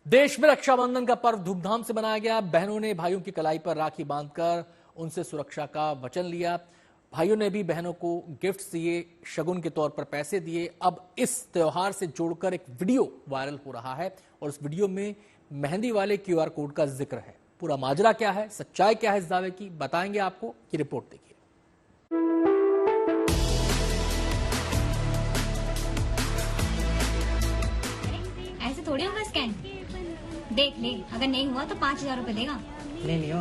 देश में रक्षाबंधन का पर्व धूमधाम से मनाया गया। बहनों ने भाइयों की कलाई पर राखी बांधकर उनसे सुरक्षा का वचन लिया। भाइयों ने भी बहनों को गिफ्ट्स दिए, शगुन के तौर पर पैसे दिए। अब इस त्योहार से जोड़कर एक वीडियो वायरल हो रहा है और उस वीडियो में मेहंदी वाले क्यूआर कोड का जिक्र है। पूरा माजरा क्या है, सच्चाई क्या है इस दावे की, बताएंगे आपको। ये रिपोर्ट देखिए। ऐसे थोड़ी होगा स्कैन। देख ले, अगर नहीं हुआ तो 5,000 रुपए देगा। ले लियो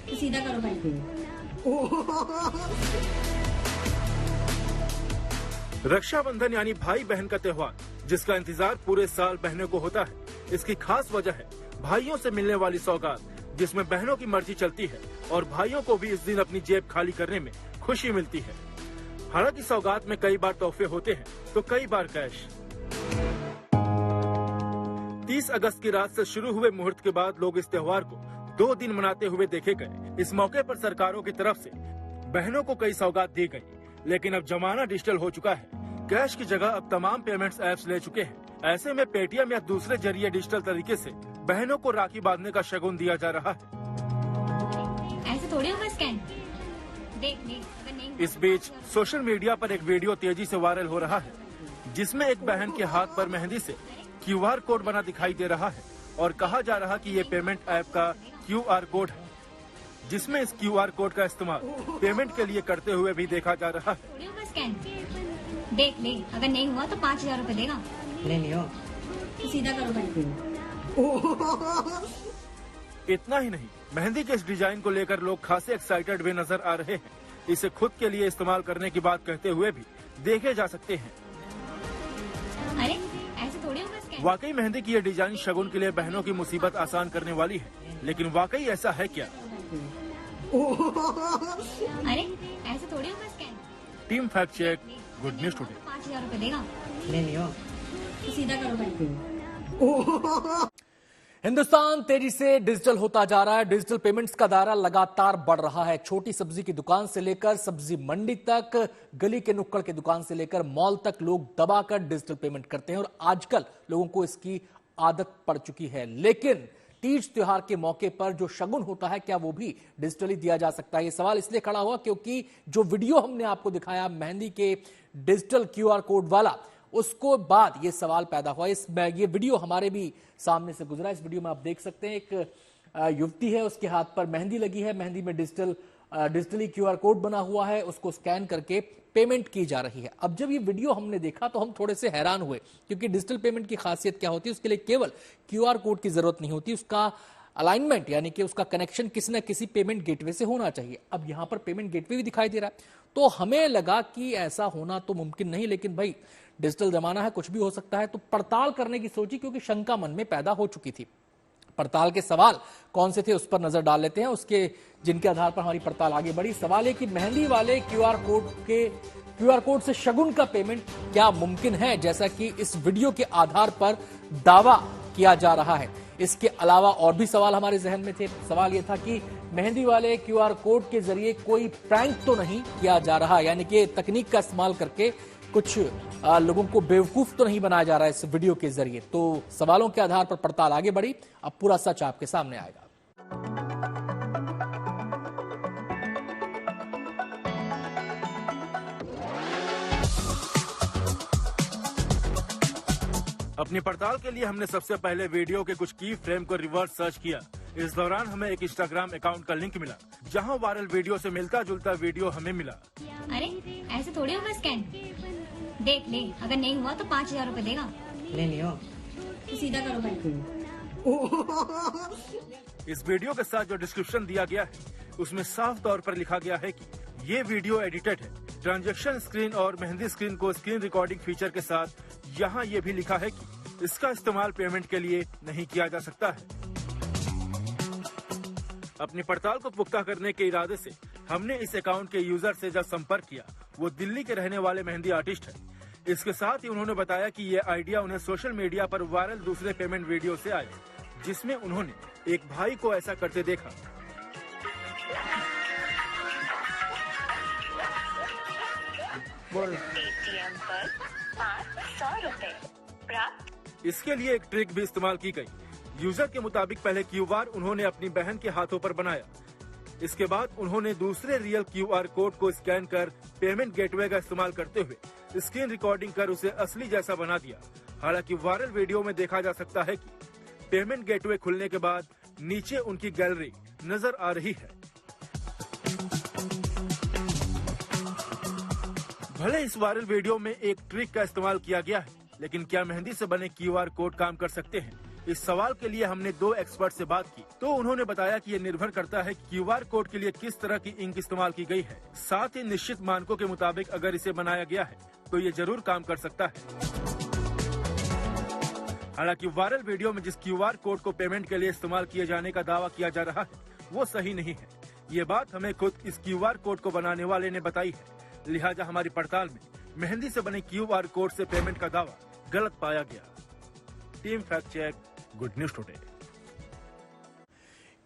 तो सीधा करो भाई। रक्षाबंधन यानी भाई बहन का त्योहार, जिसका इंतजार पूरे साल बहनों को होता है। इसकी खास वजह है भाइयों से मिलने वाली सौगात, जिसमें बहनों की मर्जी चलती है और भाइयों को भी इस दिन अपनी जेब खाली करने में खुशी मिलती है। हालांकि सौगात में कई बार तोहफे होते हैं तो कई बार कैश। 30 अगस्त की रात से शुरू हुए मुहूर्त के बाद लोग इस त्योहार को 2 दिन मनाते हुए देखे गए। इस मौके पर सरकारों की तरफ से बहनों को कई सौगात दी गई, लेकिन अब जमाना डिजिटल हो चुका है। कैश की जगह अब तमाम पेमेंट्स ऐप्स ले चुके हैं। ऐसे में पेटीएम या दूसरे जरिए डिजिटल तरीके से बहनों को राखी बांधने का शगुन दिया जा रहा है। ऐसे थोड़ी होगा स्कैन। देख ले, अगर नहीं हुआ इस बीच सोशल मीडिया पर एक वीडियो तेजी से वायरल हो रहा है, जिसमें एक बहन के हाथ पर मेहंदी से क्यूआर कोड बना दिखाई दे रहा है और कहा जा रहा कि ये पेमेंट ऐप का क्यूआर कोड है, जिसमें इस क्यूआर कोड का इस्तेमाल पेमेंट के लिए करते हुए भी देखा जा रहा है। थोड़ी होगा स्कैन। देख ले, अगर नहीं हुआ तो 5,000 रुपए देगा। ले लियो तो सीधा करो भाई। इतना ही नहीं, मेहंदी के इस डिजाइन को लेकर लोग खासे एक्साइटेड भी नजर आ रहे हैं। इसे खुद के लिए इस्तेमाल करने की बात कहते हुए भी देखे जा सकते हैं। अरे ऐसे थोड़ी होगा स्कैन। वाकई मेहंदी की ये डिजाइन शगुन के लिए बहनों की मुसीबत आसान करने वाली है, लेकिन वाकई ऐसा है क्या? अरे ऐसे थोड़ी होगा scan. Team fact check, good news today. 5,000 रुपए देगा। ले लियो तो सीधा करो भाई। हिंदुस्तान तेजी से डिजिटल होता जा रहा है। डिजिटल पेमेंट्स का दायरा लगातार बढ़ रहा है। छोटी सब्जी की दुकान से लेकर सब्जी मंडी तक, गली के नुक्कड़ की दुकान से लेकर मॉल तक लोग दबाकर डिजिटल पेमेंट करते हैं और आजकल लोगों को इसकी आदत पड़ चुकी है। लेकिन तीज त्योहार के मौके पर जो शगुन होता है, क्या वो भी डिजिटली दिया जा सकता है? ये सवाल इसलिए खड़ा हुआ क्योंकि जो वीडियो हमने आपको दिखाया मेहंदी के डिजिटल क्यूआर कोड वाला, उसको बाद ये सवाल पैदा हुआ। ये वीडियो हमारे भी सामने से गुजरा। इस वीडियो में आप देख सकते हैं एक युवती है, उसके हाथ पर मेहंदी लगी है। मेहंदी में डिजिटली क्यूआर कोड बना हुआ है, उसको स्कैन करके पेमेंट की जा रही है। अब जब ये वीडियो हमने देखा तो हम थोड़े से हैरान हुए, क्योंकि डिजिटल पेमेंट की खासियत क्या होती है? उसके लिए केवल क्यूआर कोड की जरूरत नहीं होती, उसका अलाइनमेंट यानी कि उसका कनेक्शन किसी न किसी पेमेंट गेटवे से होना चाहिए। अब यहां पर पेमेंट गेटवे भी दिखाई दे रहा है, तो हमें लगा कि ऐसा होना तो मुमकिन नहीं, लेकिन भाई डिजिटल जमाना है, कुछ भी हो सकता है। तो पड़ताल करने की सोची, क्योंकि शंका मन में पैदा हो चुकी थी। पड़ताल के सवाल कौन से थे उस पर नजर डाल लेते हैं, उसके जिनके आधार पर हमारी पड़ताल आगे बढ़ी। सवाल है कि मेहंदी वाले क्यूआर कोड से शगुन का पेमेंट क्या मुमकिन है, जैसा कि इस वीडियो के आधार पर दावा किया जा रहा है। इसके अलावा और भी सवाल हमारे जहन में थे। सवाल यह था कि मेहंदी वाले क्यूआर कोड के जरिए कोई प्रैंक तो नहीं किया जा रहा, यानी कि तकनीक का इस्तेमाल करके कुछ लोगों को बेवकूफ तो नहीं बनाया जा रहा है इस वीडियो के जरिए। तो सवालों के आधार पर पड़ताल आगे बढ़ी। अब पूरा सच आपके सामने आएगा। अपनी पड़ताल के लिए हमने सबसे पहले वीडियो के कुछ की फ्रेम को रिवर्स सर्च किया। इस दौरान हमें एक इंस्टाग्राम अकाउंट का लिंक मिला, जहां वायरल वीडियो से मिलता जुलता वीडियो हमें मिला। अरे ऐसे थोड़ी होगा स्कैन। देख ले, अगर नहीं हुआ तो 5,000 रुपए देगा। ले लियो तो सीधा करो भाई। इस वीडियो के साथ जो डिस्क्रिप्शन दिया गया है, उसमें साफ तौर पर लिखा गया है कि ये वीडियो एडिटेड है। ट्रांजैक्शन स्क्रीन और मेहंदी स्क्रीन को स्क्रीन रिकॉर्डिंग फीचर के साथ यहाँ ये भी लिखा है कि इसका इस्तेमाल पेमेंट के लिए नहीं किया जा सकता है। अपनी पड़ताल को पुख्ता करने के इरादे से हमने इस अकाउंट के यूजर से जब संपर्क किया, वो दिल्ली के रहने वाले मेहंदी आर्टिस्ट है। इसके साथ ही उन्होंने बताया कि ये आइडिया उन्हें सोशल मीडिया पर वायरल दूसरे पेमेंट वीडियो से आया, जिसमें उन्होंने एक भाई को ऐसा करते देखा। पेटीएम पर 500 रुपए प्राप्त। इसके लिए एक ट्रिक भी इस्तेमाल की गई। यूजर के मुताबिक पहले क्यूआर उन्होंने अपनी बहन के हाथों पर बनाया। इसके बाद उन्होंने दूसरे रियल क्यूआर कोड को स्कैन कर पेमेंट गेटवे का इस्तेमाल करते हुए स्क्रीन रिकॉर्डिंग कर उसे असली जैसा बना दिया। हालांकि वायरल वीडियो में देखा जा सकता है कि पेमेंट गेटवे खुलने के बाद नीचे उनकी गैलरी नजर आ रही है। भले इस वायरल वीडियो में एक ट्रिक का इस्तेमाल किया गया है, लेकिन क्या मेहंदी से बने क्यूआर कोड काम कर सकते हैं? इस सवाल के लिए हमने 2 एक्सपर्ट से बात की, तो उन्होंने बताया कि ये निर्भर करता है कि क्यूआर कोड के लिए किस तरह की इंक इस्तेमाल की गई है। साथ ही निश्चित मानकों के मुताबिक अगर इसे बनाया गया है तो ये जरूर काम कर सकता है। हालांकि वायरल वीडियो में जिस क्यूआर कोड को पेमेंट के लिए इस्तेमाल किए जाने का दावा किया जा रहा है वो सही नहीं है। ये बात हमें खुद इस क्यूआर कोड को बनाने वाले ने बताई है, लिहाजा हमारी पड़ताल में मेहंदी से बने क्यूआर कोड से पेमेंट का दावा गलत पाया गया। Team fact check, good news today.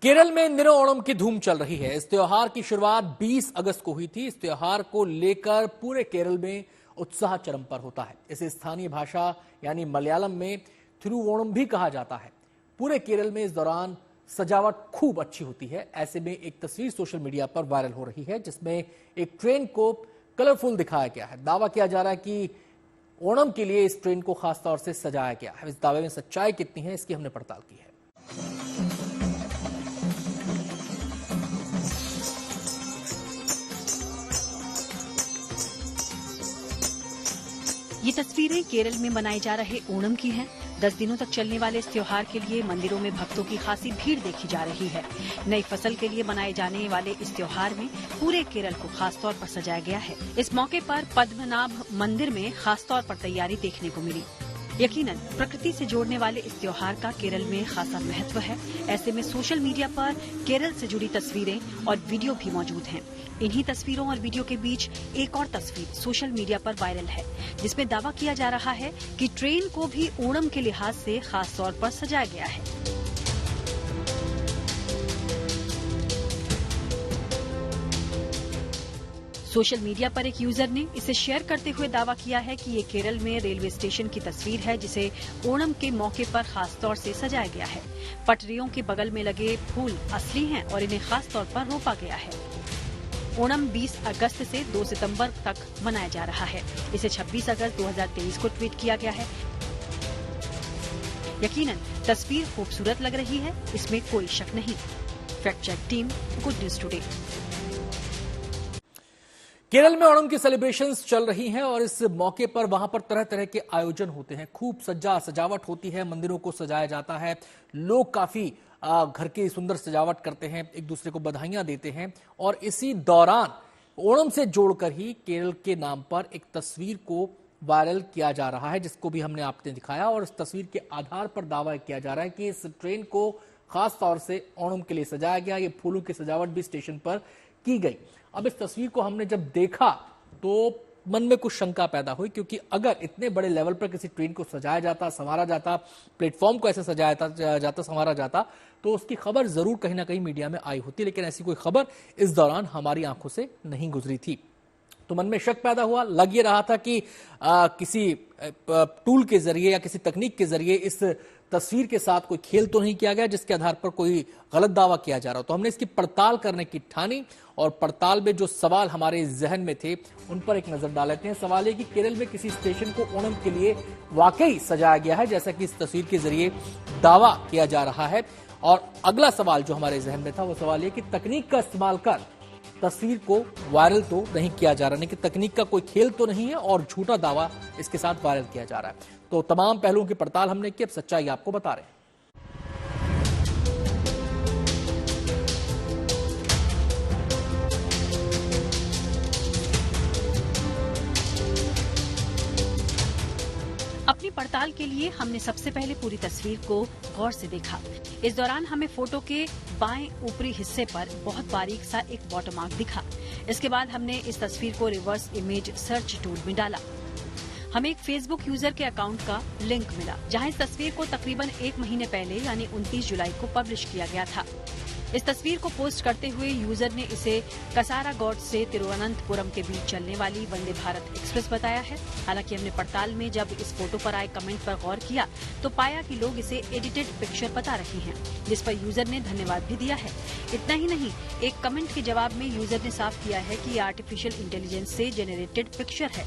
Kerala में इन दिनों ओणम की धूम चल रही है। इस त्योहार की शुरुआत 20 अगस्त को हुई थी। इस त्योहार को लेकर पूरे केरल में उत्साह चरम पर होता है। इसे स्थानीय भाषा यानी मलयालम में थिरुवोणम भी कहा जाता है। पूरे केरल में इस दौरान सजावट खूब अच्छी होती है। ऐसे में एक तस्वीर सोशल मीडिया पर वायरल हो रही है जिसमें एक ट्रेन को कलरफुल दिखाया गया है। दावा किया जा रहा है कि ओणम के लिए इस ट्रेन को खास तौर से सजाया गया है। इस दावे में सच्चाई कितनी है इसकी हमने पड़ताल की है। ये तस्वीरें केरल में मनाए जा रहे ओणम की हैं। 10 दिनों तक चलने वाले इस त्योहार के लिए मंदिरों में भक्तों की खासी भीड़ देखी जा रही है। नई फसल के लिए मनाए जाने वाले इस त्योहार में पूरे केरल को खास तौर पर सजाया गया है। इस मौके पर पद्मनाभ मंदिर में खास तौर पर तैयारी देखने को मिली। यकीनन प्रकृति से जोड़ने वाले इस त्योहार का केरल में खासा महत्व है। ऐसे में सोशल मीडिया पर केरल से जुड़ी तस्वीरें और वीडियो भी मौजूद हैं। इन्हीं तस्वीरों और वीडियो के बीच एक और तस्वीर सोशल मीडिया पर वायरल है जिसमें दावा किया जा रहा है कि ट्रेन को भी ओणम के लिहाज से खास तौर पर सजाया गया है। सोशल मीडिया पर एक यूजर ने इसे शेयर करते हुए दावा किया है कि ये केरल में रेलवे स्टेशन की तस्वीर है जिसे ओणम के मौके पर खास तौर से सजाया गया है। पटरियों के बगल में लगे फूल असली हैं और इन्हें खास तौर पर रोपा गया है। ओणम 20 अगस्त से 2 सितंबर तक मनाया जा रहा है। इसे 26 अगस्त 2023 को ट्वीट किया गया है। यकीनन तस्वीर खूबसूरत लग रही है, इसमें कोई शक नहीं। Fact check team, good news today. Kerala में ओणम की सेलिब्रेशंस चल रही हैं और इस मौके पर वहां पर तरह तरह के आयोजन होते हैं। खूब सजावट होती है, मंदिरों को सजाया जाता है। लोग काफी घर की सुंदर सजावट करते हैं, एक दूसरे को बधाइयां देते हैं और इसी दौरान ओणम से जोड़कर ही केरल के नाम पर एक तस्वीर को वायरल किया जा रहा है जिसको भी हमने आपने दिखाया और इस तस्वीर के आधार पर दावा किया जा रहा है कि इस ट्रेन को खास तौर से ओणम के लिए सजाया गया। ये फूलों की सजावट भी स्टेशन पर की गई। अब इस तस्वीर को हमने जब देखा तो मन में कुछ शंका पैदा हुई, क्योंकि अगर इतने बड़े लेवल पर किसी ट्रेन को सजाया जाता, संवारा जाता, प्लेटफॉर्म को ऐसे सजाया जाता, संवारा जाता, तो उसकी खबर जरूर कहीं ना कहीं मीडिया में आई होती, लेकिन ऐसी कोई खबर इस दौरान हमारी आंखों से नहीं गुजरी थी। तो मन में शक पैदा हुआ। लग ये रहा था कि किसी टूल के जरिए या किसी तकनीक के जरिए इस तस्वीर के साथ कोई खेल तो नहीं किया गया जिसके आधार पर कोई गलत दावा किया जा रहा हो। तो हमने इसकी पड़ताल करने की ठानी और पड़ताल में जो सवाल हमारे जहन में थे उन पर एक नजर डाल लेते हैं। सवाल है कि केरल में किसी स्टेशन को ओणम के लिए वाकई सजाया गया है जैसा कि इस तस्वीर के जरिए दावा किया जा रहा है। और अगला सवाल जो हमारे जहन में था वो सवाल ये कि तकनीक का इस्तेमाल कर तस्वीर को वायरल तो नहीं किया जा रहा, लेकिन तकनीक का कोई खेल तो नहीं है और झूठा दावा इसके साथ वायरल किया जा रहा है। तो तमाम पहलुओं की पड़ताल हमने की, अब सच्चाई आपको बता रहे हैं। अपनी पड़ताल के लिए हमने सबसे पहले पूरी तस्वीर को गौर से देखा। इस दौरान हमें फोटो के बाएं ऊपरी हिस्से पर बहुत बारीक सा एक वाटरमार्क दिखा। इसके बाद हमने इस तस्वीर को रिवर्स इमेज सर्च टूल में डाला। हमें एक फेसबुक यूजर के अकाउंट का लिंक मिला, जहां इस तस्वीर को तकरीबन 1 महीने पहले यानी 29 जुलाई को पब्लिश किया गया था। इस तस्वीर को पोस्ट करते हुए यूजर ने इसे कसारागौड से तिरुवनंतपुरम के बीच चलने वाली वंदे भारत एक्सप्रेस बताया है। हालांकि हमने पड़ताल में जब इस फोटो पर आए कमेंट पर गौर किया तो पाया कि लोग इसे एडिटेड पिक्चर बता रहे हैं, जिस पर यूजर ने धन्यवाद भी दिया है। इतना ही नहीं, एक कमेंट के जवाब में यूजर ने साफ किया है कि ये आर्टिफिशियल इंटेलिजेंस से जेनरेटेड पिक्चर है।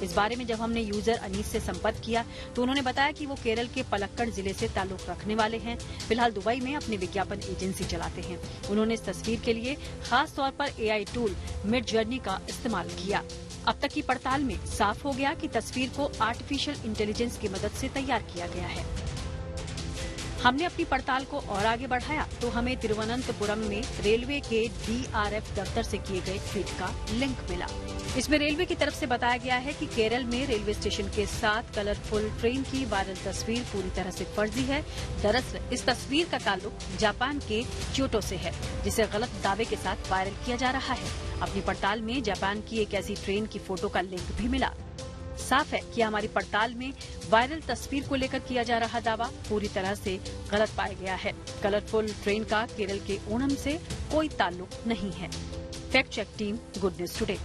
इस बारे में जब हमने यूजर अनीस से संपर्क किया तो उन्होंने बताया कि वो केरल के पलक्कड़ जिले से ताल्लुक रखने वाले हैं। फिलहाल दुबई में अपनी विज्ञापन एजेंसी चलाते हैं। उन्होंने इस तस्वीर के लिए खास तौर पर एआई टूल मिड जर्नी का इस्तेमाल किया। अब तक की पड़ताल में साफ हो गया कि तस्वीर को आर्टिफिशियल इंटेलिजेंस की मदद से तैयार किया गया है। हमने अपनी पड़ताल को और आगे बढ़ाया तो हमें तिरुवनंतपुरम में रेलवे के DRF दफ्तर से किए गए ट्वीट का लिंक मिला। इसमें रेलवे की तरफ से बताया गया है कि केरल में रेलवे स्टेशन के साथ कलरफुल ट्रेन की वायरल तस्वीर पूरी तरह से फर्जी है। दरअसल इस तस्वीर का ताल्लुक जापान के क्योटो से है, जिसे गलत दावे के साथ वायरल किया जा रहा है। अपनी पड़ताल में जापान की एक ऐसी ट्रेन की फोटो का लिंक भी मिला। साफ है कि हमारी पड़ताल में वायरल तस्वीर को लेकर किया जा रहा दावा पूरी तरह से गलत पाया गया है। कलरफुल ट्रेन का केरल के ओणम से कोई ताल्लुक नहीं है। Fact check team, good news today.